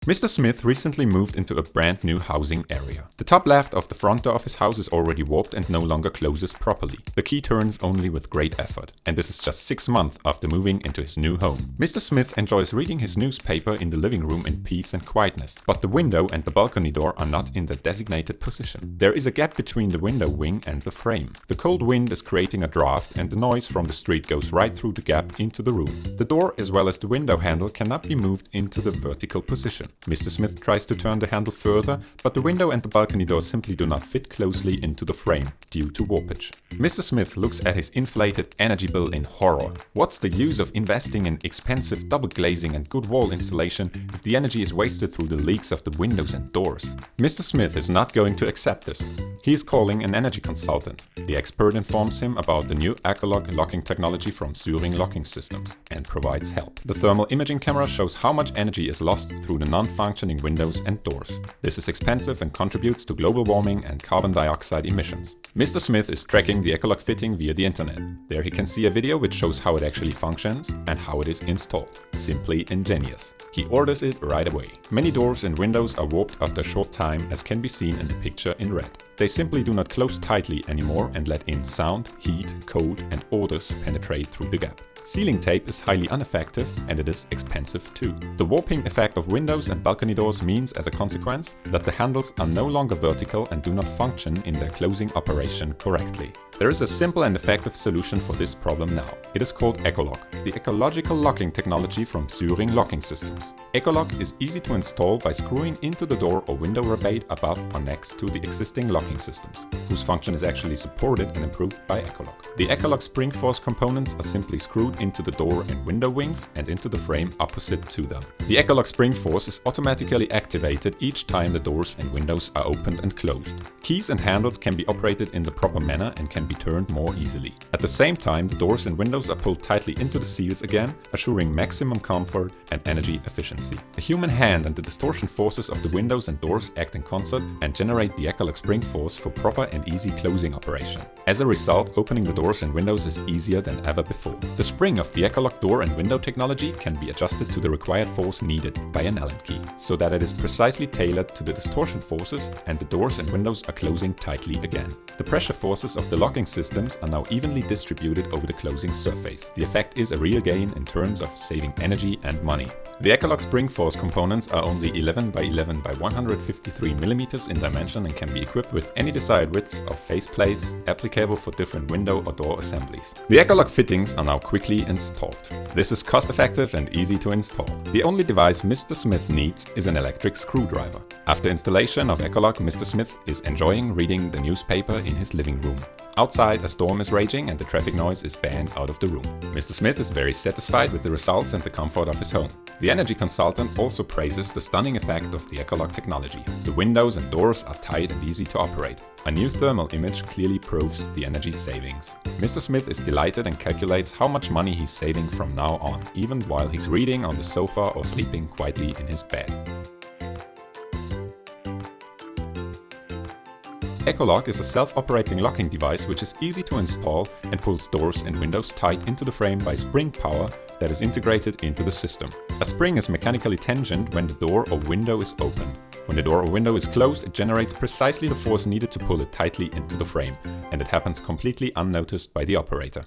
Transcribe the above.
Mr. Smith recently moved into a brand new housing area. The top left of the front door of his house is already warped and no longer closes properly. The key turns only with great effort. And this is just 6 months after moving into his new home. Mr. Smith enjoys reading his newspaper in the living room in peace and quietness. But the window and the balcony door are not in the designated position. There is a gap between the window wing and the frame. The cold wind is creating a draft and the noise from the street goes right through the gap into the room. The door as well as the window handle cannot be moved into the vertical position. Mr. Smith tries to turn the handle further, but the window and the balcony door simply do not fit closely into the frame due to warpage. Mr. Smith looks at his inflated energy bill in horror. What's the use of investing in expensive double glazing and good wall insulation if the energy is wasted through the leaks of the windows and doors? Mr. Smith is not going to accept this. He is calling an energy consultant. The expert informs him about the new Ecolock locking technology from Syring Locking Systems and provides help. The thermal imaging camera shows how much energy is lost through the non-functioning windows and doors. This is expensive and contributes to global warming and carbon dioxide emissions. Mr. Smith is tracking the Ecolock fitting via the internet. There he can see a video which shows how it actually functions and how it is installed. Simply ingenious. He orders it right away. Many doors and windows are warped after a short time, as can be seen in the picture in red. They simply do not close tightly anymore and let in sound, heat, cold and odors penetrate through the gap. Sealing tape is highly ineffective and it is expensive too. The warping effect of windows and balcony doors means as a consequence that the handles are no longer vertical and do not function in their closing operation correctly. There is a simple and effective solution for this problem now. It is called Ecolock, the ecological locking technology from Syring Locking Systems. Ecolock is easy to install by screwing into the door or window rebate above or next to the existing locking systems, whose function is actually supported and improved by Ecolock. The Ecolock spring force components are simply screwed into the door and window wings and into the frame opposite to them. The Ecolock spring force is automatically activated each time the doors and windows are opened and closed. Keys and handles can be operated in the proper manner and can be turned more easily. At the same time, the doors and windows are pulled tightly into the seals again, assuring maximum comfort and energy efficiency. The human hand and the distortion forces of the windows and doors act in concert and generate the Ecolock spring force for proper and easy closing operation. As a result, opening the doors and windows is easier than ever before. The spring of the Ecolock door and window technology can be adjusted to the required force needed by an Allen key, so that it is precisely tailored to the distortion forces and the doors and windows are closing tightly again. The pressure forces of the locking systems are now evenly distributed over the closing surface. The effect is a real gain in terms of saving energy and money. The Ecolock spring force components are only 11 by 11 by 153 mm in dimension and can be equipped with any desired widths of face plates, applicable for different window or door assemblies. The Ecolock fittings are now quickly installed. This is cost-effective and easy to install. The only device Mr. Smith needs is an electric screwdriver. After installation of Ecolock, Mr. Smith is enjoying reading the newspaper in his living room. Outside, a storm is raging and the traffic noise is banned out of the room. Mr. Smith is very satisfied with the results and the comfort of his home. The energy consultant also praises the stunning effect of the Ecolock technology. The windows and doors are tight and easy to operate. A new thermal image clearly proves the energy savings. Mr. Smith is delighted and calculates how much money he's saving from now on, even while he's reading on the sofa or sleeping quietly in his bed. Ecolock is a self-operating locking device which is easy to install and pulls doors and windows tight into the frame by spring power that is integrated into the system. A spring is mechanically tangent when the door or window is opened. When the door or window is closed, it generates precisely the force needed to pull it tightly into the frame, and it happens completely unnoticed by the operator.